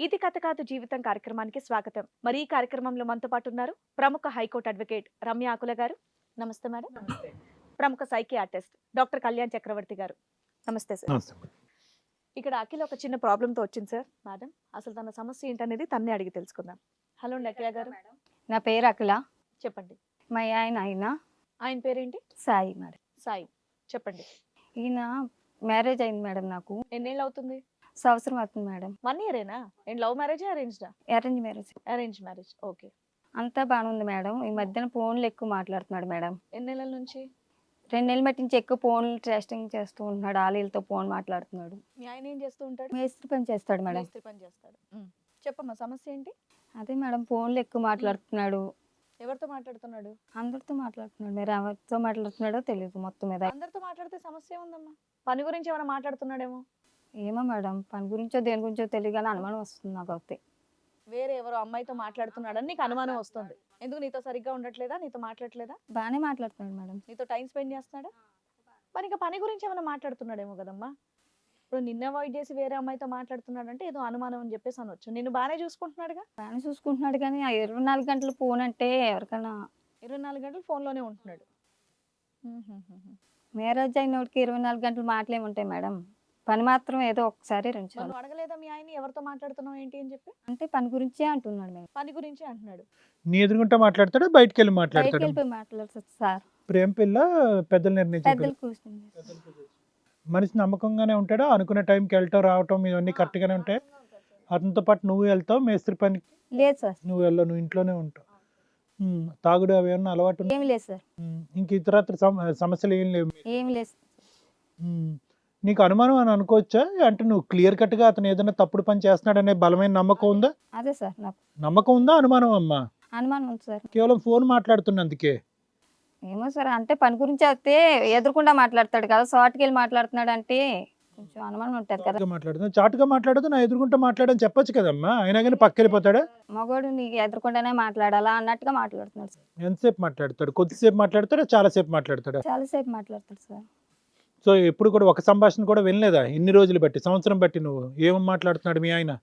ఇది కథ కాదు జీవితం కార్యక్రమానికి స్వాగతం. మరి ఈ కార్యక్రమంలో మనతో పాటు ఉన్నారు ప్రముఖ హైకోర్టు అడ్వకేట్ రమ్య ఆకుల గారు. నమస్తే మేడం. నమస్తే. ప్రముఖ సైకియాట్రిస్ట్ డాక్టర్ కళ్యాణ్ చక్రవర్తి గారు. నమస్తే సార్. నమస్తే. ఇక్కడ అఖిల ఒక చిన్న ప్రాబ్లమ్ తో వచ్చింది సార్. మేడం అసలు తన సమస్య ఏంటనేది తన్నే అడిగి తెలుసుకుందాం. హలో అండి అఖిల గారు. నా పేరు అఖిల. చెప్పండి. మా ఆయన పేరేంటి? సాయి మేడం. సాయి. చెప్పండి. ఈయన మ్యారేజ్ అయింది మేడం. నాకు ఎన్నేళ్ళు అవుతుంది? సంవత్సరం అవుతుంది మేడం. 1 ఇయరేనా? ఏంటి లవ్ మ్యారేజా అరేంజ్డా? Arrange marriage. Arrange marriage. Okay. అంతా బాగానే ఉంది మేడం. ఈ మధ్యన ఫోన్లు ఎక్కువ మాట్లాడుతున్నాడు మేడం. ఎన్ని నెలల నుంచి? 2 నెలల మట్టి నుంచి ఎక్కువ ఫోన్లు టెస్టింగ్ చేస్తూ ఉంటున్నాడు. ఆలీలతో ఫోన్ మాట్లాడుతున్నాడు. మీ ఆయన ఏం చేస్తూ ఉంటాడు? మేస్త్రి పని చేస్తాడు మేడం. మేస్త్రి పని చేస్తాడు. చెప్పమ్మా సమస్య ఏంటి? అదే మేడం ఫోన్లు ఎక్కువ మాట్లాడుతున్నాడు. ఎవరితో మాట్లాడుతున్నాడు? అందరితో మాట్లాడుతున్నాడు. మీరు ఎవరితో మాట్లాడుతున్నాడో తెలియదు. మొత్తం మీద అందరితో మాట్లాడితే సమస్య ఉందమ్మా. పని గురించి ఏమైనా మాట్లాడుతున్నాడేమో. ఏమో మేడం పని గురించో దేని గురించో తెలియదు కానీ అనుమానం వస్తుంది నాకు. అయితే వేరే ఎవరో అమ్మాయితో మాట్లాడుతున్నాడని నీకు అనుమానం వస్తుంది. ఎందుకు నీతో సరిగ్గా ఉండట్లేదా? నీతో మాట్లాడట్లేదా? బాగానే మాట్లాడుతున్నాడు మేడం. నీతో టైం స్పెండ్ చేస్తున్నాడా? మరి ఇంకా పని గురించి ఏమైనా మాట్లాడుతున్నాడేమో కదమ్మా. ఇప్పుడు నిన్న అవాయిడ్ చేసి వేరే అమ్మాయితో మాట్లాడుతున్నాడంటే ఏదో అనుమానం అని చెప్పేసి అనొచ్చు. నిన్ను బాగానే చూసుకుంటున్నాడుగా. బాగానే చూసుకుంటున్నాడు కానీ ఆ 24 గంటలు ఫోన్ అంటే ఎవరికైనా 24 గంటలు ఫోన్లోనే ఉంటున్నాడు. మ్యారేజ్ అయినోడికి 24 గంటలు మాటలేముంటాయి మేడం. పని మాత్రం ఏదో ఒకసారి 2 సార్లు. నువ్వు అడగలేదా మీ ఆయన ఎవరితో మాట్లాడుతున్నావు ఏంటి అని చెప్పి? అంటే పని గురించే అంటున్నాడు మేడం. పని గురించి అంటున్నాడు. నీ ఎదురుగుంటా మాట్లాడతాడా బయటికి వెళ్ళి బయటికి మాట్లాడతాడు? వెళ్ళిపోయి మాట్లాడుతుంది సార్. ప్రేమ పిల్ల పెద్దలు నిర్ణయించారు. పెద్దలు కూర్చుంది. మనిషి నమ్మకంగానే ఉంటాడా? అనుకున్న టైంకి వెళ్ళటం రావటం ఇవన్నీ కరెక్ట్ గానే ఉంటాయి. అతనితో పాటు నువ్వు వెళ్తావు మేస్త్రి పనికి? లేదు సార్. నువ్వు వెళ్ళవు, నువ్వు ఇంట్లోనే ఉంటావు. తాగుడు అవి ఏమన్నా అలవాటు ఉందా? ఏమి లేదు సార్. ఇంక ఇతరత్ర సమస్యలు ఏం లేవు. ఏమి లేదు. నీకు అనుమానం అని అనుకోవచ్చా? అంటే నువ్వు క్లియర్ కట్ గా అతను ఏదైనా తప్పుడు పని చేస్తున్నాడనే బలమైన నమ్మకం ఉందా? అదే సార్ నాకు నమ్మకం ఉందా అనుమానం అమ్మా? అనుమానం ఉంది సార్. కేవలం ఫోన్ మాట్లాడుతున్నందుకే? ఏమో సార్ అంటే పని గురించి అయితే ఎదురుకుండా మాట్లాడతాడు కదా. షార్ట్కి వెళ్ళి మాట్లాడుతున్నాడు అంటే కొంచెం అనుమానం ఉంటుంది కదా. మాట్లాడుతున్నా చాటుగా మాట్లాడదు, నా ఎదురుకుంటా మాట్లాడని చెప్పొచ్చు కదమ్మా. అయినా కానీ పక్క వెళ్ళిపోతాడా? మగవాడు నీకు ఎదురుకుండానే మాట్లాడాలా అన్నట్టుగా మాట్లాడుతున్నాడు సార్. ఎంతసేపు మాట్లాడతాడు? కొద్దిసేపు మాట్లాడతాడా, చాలాసేపు మాట్లాడతాడా? చాలాసేపు మాట్లాడతాడు సార్. సో ఎప్పుడు కూడా ఒక సంభాషణ కూడా వినలేదా? ఇన్ని రోజులు బట్టి, సంవత్సరం బట్టి నువ్వు ఏం మాట్లాడుతున్నాడు మీ ఆయన?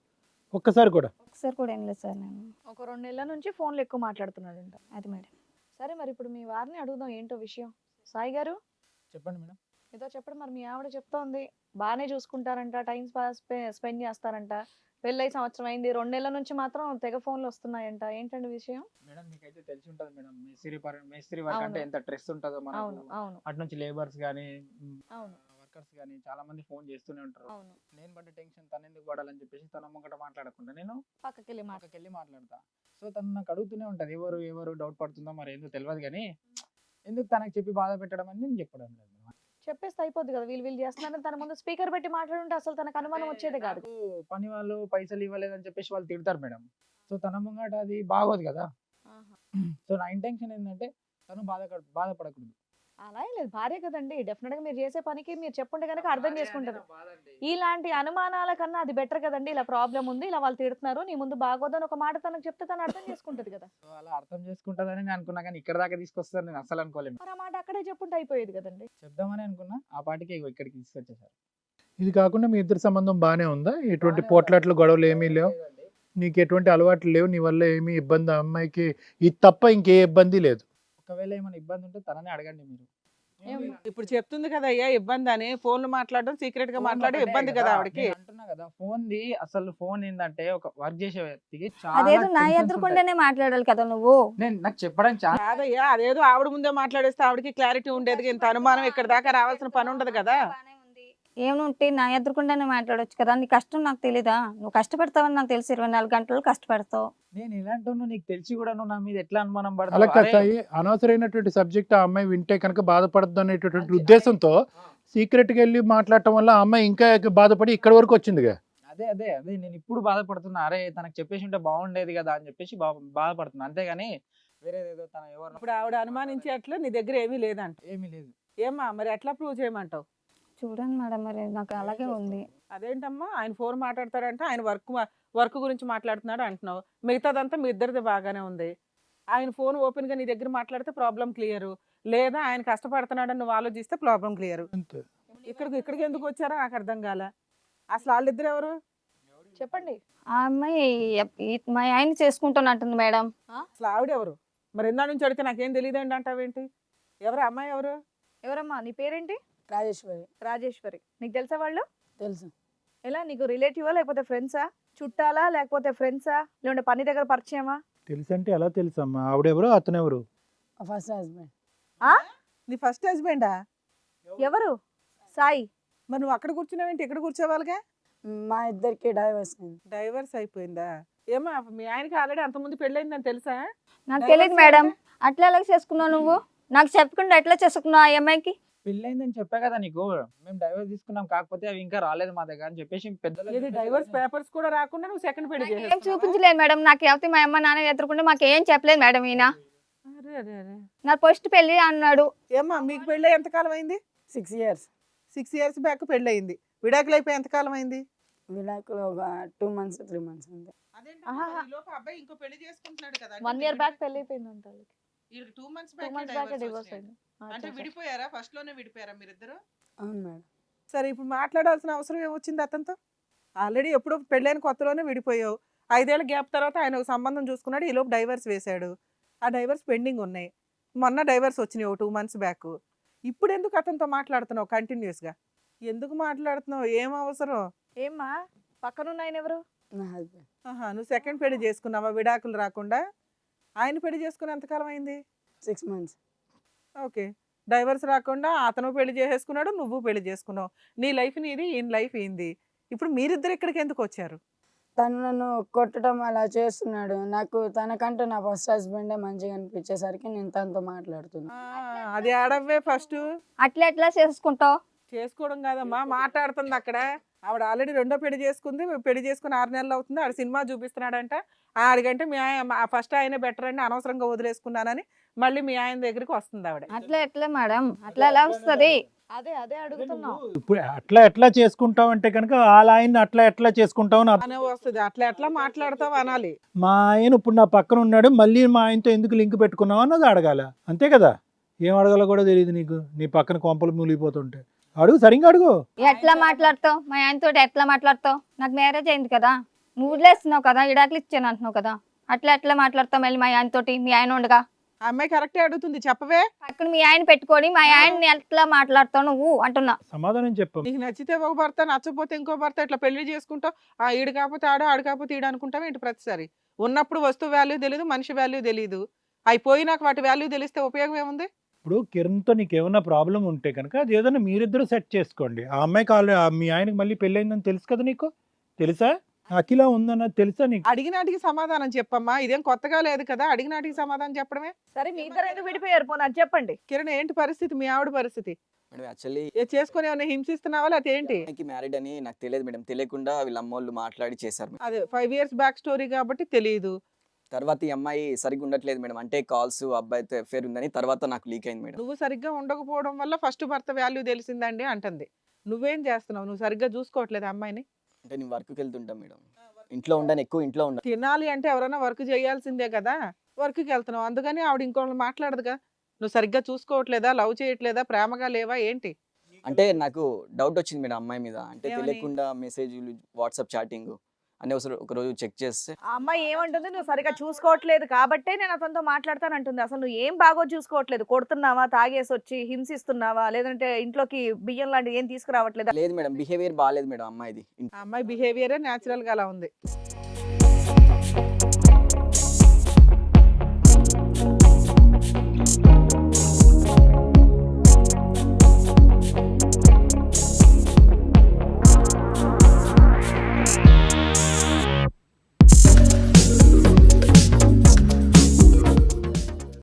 ఒక్కసారి కూడా? ఒకసారి కూడా ఏం లేదు సార్. నేను ఒక 2 నెలల నుంచి ఫోన్లో ఎక్కువ మాట్లాడుతున్నాడంట. అది మేడం. సరే మరి ఇప్పుడు మీ వారిని అడుగుదాం ఏంటో విషయం. సాయి గారు చెప్పండి మేడం. ఏదో చెప్పడం. మరి మీ ఆవిడ చెప్తోంది బాగానే చూసుకుంటారంట, టైం స్పెండ్ చేస్తారంట. పెళ్ళై సంవత్సరం అయింది, 2 నెలల నుంచి మాత్రం తెగ ఫోన్లు వస్తున్నాయంట. ఏంటండి విషయం? మేడం మీకైతే తెలిసి ఉంటది మేడం. మేస్త్రి వర్క్ అంటే ఎంత స్ట్రెస్ ఉంటుందో అవును మనకు. అవును అటు నుంచి లేబర్స్ గానీ అవును వర్కర్స్ గానీ చాలా మంది ఫోన్ చేస్తూనే ఉంటారు. అవును. నేను పడ్డ టెన్షన్ తను ఎందుకు పడాలని చెప్పేసి తన ముంగట మాట్లాడకుండా నేను పక్కకెళ్ళి మాట. పక్కకి వెళ్ళి మాట్లాడతా. సో తను నాకు అడుగుతూనే ఉంటది ఎవరు ఎవరు డౌట్ పడుతుందో మరి ఎందుకు తెలియదు కానీ ఎందుకు తనకు చెప్పి బాధ పెట్టడం అని నేను చెప్పడం లేదు. చెప్పేస్తే అయిపోద్ది కదా. వీళ్ళు చేస్తున్నారని తన ముందు స్పీకర్ పెట్టి మాట్లాడుంటే అసలు తనకు అనుమానం వచ్చేది కాదు. నాకు పని వాళ్ళు పైసలు ఇవ్వలేదని చెప్పేసి వాళ్ళు తిడతారు మేడం. సో తన ముంగట అది బాగోదు కదా. సో నా ఇంటెన్షన్ ఏంటంటే తను బాధపడకూడదు. అలా ఏం లేదు, భార్య కదండి. డెఫినెట్ గా మీరు చేసే పనికి మీరు చెప్పుంటే కనుక అర్థం చేసుకుంటారు. ఇలాంటి అనుమానాల కన్నా అది బెటర్ కదండి. ఇలా ప్రాబ్లం ఉంది, ఇలా వాళ్ళు తిడుతున్నారు, నీ ముందు బాగోదని ఒక మాట తనకు చెప్తే తను అర్థం చేసుకుంటది కదా. సో అలా అర్థం చేసుకుంటుందని నేను అనుకున్నా కానీ ఇక్కడ దాకా తీసుకొస్తారు నేను అసలు అనుకోలేము. మరి ఆ మాట అక్కడే చెప్పుంటే అయిపోయేది కదండి. చెప్దామని అనుకున్నా ఆ పాటికి ఇగో ఇక్కడికి తీసుకొచ్చేసారు. ఇది కాకుండా మీ ఇద్దరి సంబంధం బాగానే ఉందా? ఎటువంటి పోట్లాట్లు గొడవలు ఏమీ లేవు? నీకు ఎటువంటి అలవాట్లు లేవు? నీ వల్ల ఏమీ ఇబ్బంది ఆ అమ్మాయికి ఇది తప్ప ఇంకే ఇబ్బంది లేదు? ఒకవేళ ఏమైనా ఇబ్బంది ఉంటే తననే అడగండి మీరు. ఇప్పుడు చెప్తుంది కదా అయ్యా ఇబ్బంది అని. ఫోన్లు మాట్లాడడం సీక్రెట్ గా మాట్లాడే ఇబ్బంది కదా ఆవిడకి. నేను అంటున్నా కదా ఫోన్ది అసలు ఫోన్ ఏంటంటే ఒక వర్క్ చేసే వ్యక్తికి అదేదో నా tensions ఎదురుకుండానే మాట్లాడాలి కదా నువ్వు. ఉంటాయి. నేను నాకు చెప్పడం చాలా కాదయ్యా అదేదో ఆవిడ ముందే మాట్లాడేస్తే ఆవిడకి క్లారిటీ ఉండేది. ఇంత అనుమానం ఇక్కడ దాకా రావాల్సిన పని ఉండదు కదా. ఏముంటే నా ఎదురుకుండానే మాట్లాడొచ్చు కదా. నీ కష్టం నాకు తెలీదా? నువ్వు కష్టపడతావని నాకు తెలుసు. 24 గంటలు కష్టపడతావు. నేను ఇలాంటి నీకు తెలిసి కూడా నువ్వు నా మీద ఎట్లా అనుమానం అలా పడతావు? కాదు, అనవసరమైనటువంటి సబ్జెక్ట్ ఆ అమ్మాయి వింటే కనుక బాధపడద్దు అనేటటువంటి ఉద్దేశంతో సీక్రెట్ గా వెళ్ళి మాట్లాడటం వల్ల ఆ అమ్మాయి ఇంకా బాధపడి ఇక్కడ వరకు వచ్చిందిగా. అదే అదే అదే నేను ఇప్పుడు బాధపడుతున్నా. అరే తనకు చెప్పేసి ఉంటే బాగుండేది కదా అని చెప్పేసి బాధపడుతున్నా అంతేగాని వేరేదేదో తన ఎవరు ఇప్పుడు ఆవిడ అనుమానించే అట్లా నీ దగ్గర ఏమీ లేదంట. ఏమీ లేదు. ఏమ్మా మరి ఎట్లా ప్రూవ్ చేయమంటావు? చూడండి మేడం మరి నాకు అలాగే ఉంది. అదేంటమ్మా ఆయన ఫోన్ మాట్లాడతాడంటే ఆయన వర్క్ గురించి మాట్లాడుతున్నాడు అంటున్నావు. మిగతాదంతా మీ ఇద్దరిది బాగానే ఉంది. ఆయన ఫోన్ ఓపెన్ గా నీ దగ్గర మాట్లాడితే ప్రాబ్లం క్లియర్, లేదా ఆయన కష్టపడుతున్నాడని నువ్వు ఆలోచిస్తే ప్రాబ్లం క్లియర్. అంతే. ఇక్కడికి ఎందుకు వచ్చారో నాకు అర్థం కాలే. అసలు వాళ్ళిద్దరు ఎవరు? చెప్పండి. ఆ అమ్మాయి మా ఆయన చేసుకుంటానంటుంది మేడం. అసలు ఆవిడెవరు? మరి ఇందా నుంచి అడిగితే నాకేం తెలియదండి అంటావేంటి? ఎవరు అమ్మాయి ఎవరు? ఎవరమ్మా నీ పేరేంటి? రాజేశ్వరి. రాజేశ్వరి. నీకు తెలుసా వాళ్ళు? తెలుసు. ఎలా నీకు రిలేటివా లేకపోతే ఫ్రెండ్సా? చుట్టాలా లేకపోతే ఫ్రెండ్సా లేదంటే పని దగ్గర పరిచయమా? తెలుసంటే ఎలా తెలుసమ్మా? ఆవిడెవరు అతనెవరు? First husband. నీ ఫస్ట్ హస్బెండా? ఎవరు? సాయి. మరి నువ్వు అక్కడ కూర్చున్నావేంటి ఇక్కడ కూర్చోవాలిగా? మా ఇద్దరికి డైవర్స్ అయింది. డైవర్స్ అయిపోయిందా? ఏమో మీ ఆయనకి ఆల్రెడీ అంతకుముందు పెళ్ళయిందని తెలుసా? నాకు Divorce తెలియదు మేడం. అంటే? అట్లా ఎలా చేసుకున్నావు నువ్వు? నాకు చెప్పకుండా ఎట్లా చేసుకున్నావు ఆ అమ్మాయికి? పెళ్ళైందని చెప్పా కదా నీకు, మేము డైవర్స్ తీసుకున్నాం, కాకపోతే అవి ఇంకా రాలేదు మా దగ్గర అని చెప్పేసి పెద్దలు ఇది డైవర్స్ పేపర్స్ కూడా రాకుండా నువ్వు సెకండ్ పెళ్లి ఏం చేసేసుకున్నావా? చూపించలేదు మేడం. నాకు ఎవరి మా అమ్మ నాన్న ఎదురుకుంటే మాకు ఏం చెప్పలేదు మేడం. ఈయన అరే అరే అరే. నా ఫస్ట్ పెళ్లి అన్నాడు. ఏమ్మా మీకు పెళ్ళి ఎంతకాలం అయింది? 6 years. 6 years బ్యాక్ పెళ్ళి అయింది. విడాకులు అయిపోయి ఎంతకాలం అయింది? విడాకులు ఒక 2 months 3 months అంతే. ఆహాహా. అబ్బాయి ఇంకో పెళ్లి చేసుకుంటున్నాడు కదా? 1 year బ్యాక్ పెళ్లి అయిపోయిందంట వాళ్ళకి. 2 months 2 months బ్యాక్ డివోర్స్ అయింది. అంటే విడిపోయారా? ఫస్ట్ లోనే విడిపోయారా మీరిద్దరు? అవును మేడం. సరే ఇప్పుడు మాట్లాడాల్సిన అవసరం ఏమొచ్చింది అతనితో? ఆల్రెడీ ఎప్పుడో పెళ్ళైన కొత్తలోనే విడిపోయావు. 5 ఏళ్ల గ్యాప్ తర్వాత ఆయన ఒక సంబంధం చూసుకున్నాడు. ఈలోపు డైవర్స్ వేశాడు. ఆ డైవర్స్ పెండింగ్ ఉన్నాయి. మొన్న డైవర్స్ వచ్చినాయి ఒక 2 months బ్యాక్. ఇప్పుడు ఎందుకు అతనితో మాట్లాడుతున్నావు కంటిన్యూస్గా? ఎందుకు మాట్లాడుతున్నావు? ఏం అవసరం? ఏమ్మా పక్కనున్న ఆయన ఎవరు? నా హస్బెండ్. ఆహా, నువ్వు సెకండ్ పెళ్లి చేసుకున్నావా విడాకులు రాకుండా? ఆయన పెళ్లి చేసుకుని ఎంతకాలం అయింది? 6 months. ఓకే. డైవర్స్ రాకుండా అతను పెళ్లి చేసేసుకున్నాడు, నువ్వు పెళ్లి చేసుకున్నావు. నీ లైఫ్ నీది, ఈయన లైఫ్ ఏంది? ఇప్పుడు మీరిద్దరు ఇక్కడికి ఎందుకు వచ్చారు? తను నన్ను కొట్టడం అలా చేస్తున్నాడు. నాకు తనకంటే నా ఫస్ట్ హస్బెండే మంచిగా అనిపించేసరికి నేను తనతో మాట్లాడుతున్నా. అది ఆడవే ఫస్ట్. అట్లా ఎట్లా చేసుకుంటావు? చేసుకోవడం కాదమ్మా, మాట్లాడుతుంది అక్కడ. ఆవిడ ఆల్రెడీ రెండో పెళ్లి చేసుకుంది. పెళ్లి చేసుకుని 6 నెలలు అవుతుంది. ఆడ సినిమా చూపిస్తున్నాడంట. ఆడికంటే మీ ఆయన ఫస్ట్ ఆయనే బెటర్ అండి, అనవసరంగా వదిలేసుకున్నానని మళ్ళీ మీ ఆయన దగ్గరికి వస్తుంది ఆవిడ. అట్లా ఎట్లా మేడం? అట్లా ఎలా వస్తుంది? అదే అదే అడుగుతున్నాం. ఇప్పుడు అట్లా ఎట్లా చేసుకుంటావు అంటే కనుక వాళ్ళ ఆయన్ని అట్లా ఎట్లా చేసుకుంటావు అని అనే వస్తుంది. అట్లా ఎట్లా మాట్లాడతావు అనాలి. మా ఆయన ఇప్పుడు నా పక్కన ఉన్నాడు, మళ్ళీ మా ఆయనతో ఎందుకు లింక్ పెట్టుకున్నావు అన్నది అడగాల. అంతే కదా? ఏం అడగాలో కూడా తెలియదు నీకు. నీ పక్కన కొంపలు మూలిగిపోతుంటే అడుగు, సరిగ్గా అడుగు. ఎట్లా మాట్లాడతావు? మా ఆయనతో ఎట్లా మాట్లాడతావు? నాకు మ్యారేజ్ అయింది కదా, నువ్వు వదిలేస్తున్నావు కదా, ఇడాకులు ఇచ్చాను అంటున్నావు కదా. అట్లా ఎట్లా మాట్లాడతావు మళ్ళీ మా ఆయనతోటి? మీ ఆయన ఉండగా ఆ అమ్మాయి కరెక్టే అడుగుతుంది, చెప్పవే. పక్కన మీ ఆయన పెట్టుకొని మా ఆయన్ని ఎట్లా మాట్లాడతావు నువ్వు అంటున్నా. సమాధానం చెప్పు. నీకు నచ్చితే ఒక భర్త, నచ్చపోతే ఇంకో భర్త, ఇట్లా పెళ్లి చేసుకుంటావు. ఈడు కాకపోతే ఆడు, ఆడు కాకపోతే ఈడు అనుకుంటావు ఏంటి ప్రతిసారి? ఉన్నప్పుడు వస్తువు వాల్యూ తెలియదు, మనిషి వాల్యూ తెలియదు. అయిపోయినాక వాటి వాల్యూ తెలిస్తే ఉపయోగం ఏముంది? ఇప్పుడు కిరణ్తో నీకు ఏమైనా ప్రాబ్లం ఉంటే కనుక అది ఏదైనా మీరిద్దరు సెట్ చేసుకోండి. ఆ అమ్మాయికి మీ ఆయనకి మళ్ళీ పెళ్ళయిందని తెలుసు కదా నీకు? తెలుసా? అఖిల ఉందన్నది తెలుసా నీకు? అడిగినాటికి సమాధానం చెప్పమ్మా. ఇదేం కొత్తగా లేదు కదా, అడిగినాటికి సమాధానం చెప్పడమే. సరే మీ ఇద్దరు ఎందుకు విడిపోయారు? పోనీ అది చెప్పండి. కిరణ్ ఏంటి పరిస్థితి? మీ ఆవిడ పరిస్థితి మేడం యాక్చువల్లీ చేసుకుని ఏమైనా హింసిస్తున్నావా లేకపోతే ఏంటి? మ్యారీడ్ అని నాకు తెలియదు మేడం. తెలియకుండా వీళ్ళ అమ్మోళ్ళు మాట్లాడి చేశారు మేడం. అదే 5 years బ్యాక్ స్టోరీ కాబట్టి తెలియదు. తర్వాత ఈ అమ్మాయి సరిగ్గా ఉండట్లేదు మేడం. అంటే కాల్స్ అబ్బాయితో ఎఫేర్ ఉందని తర్వాత నాకు లీక్ అయింది మేడం. నువ్వు సరిగ్గా ఉండకపోవడం వల్ల ఫస్ట్ భర్త వాల్యూ తెలిసిందండి అంటుంది. నువ్వేం చేస్తున్నావు? నువ్వు సరిగ్గా చూసుకోవట్లేదు అమ్మాయిని. అంటే నేను వర్క్కి వెళ్తుంటాం మేడం. ఇంట్లో ఉండను, ఎక్కువ ఇంట్లో ఉండను. తినాలి అంటే ఎవరైనా వర్క్ చేయాల్సిందే కదా, వర్క్కి వెళ్తున్నావు. అందుకని ఆవిడ ఇంకోళ్ళు మాట్లాడదుగా. నువ్వు సరిగ్గా చూసుకోవట్లేదా, లవ్ చేయట్లేదా, ప్రేమగా లేవా ఏంటి? అంటే నాకు డౌట్ వచ్చింది మేడం అమ్మాయి మీద. అంటే ఏమని? తెలియకుండా మెసేజ్లు, వాట్సాప్ చాటింగ్ అని ఒక రోజు చెక్ చేస్తే ఆ అమ్మాయి ఏమంటుంది? నువ్వు సరిగా చూసుకోవట్లేదు కాబట్టే నేను అతనితో మాట్లాడతాను అంటుంది. అసలు నువ్వు ఏం బాగో చూసుకోవట్లేదు. కొడుతున్నావా, తాగేసి వచ్చి హింసిస్తున్నావా, లేదంటే ఇంట్లోకి బియ్యం లాంటివి ఏం తీసుకురావట్లేదా? లేదు మేడం, బిహేవియర్ బాగాలేదు మేడం అమ్మాయిది. ఆ అమ్మాయి బిహేవియరే న్యాచురల్ గా అలా ఉంది.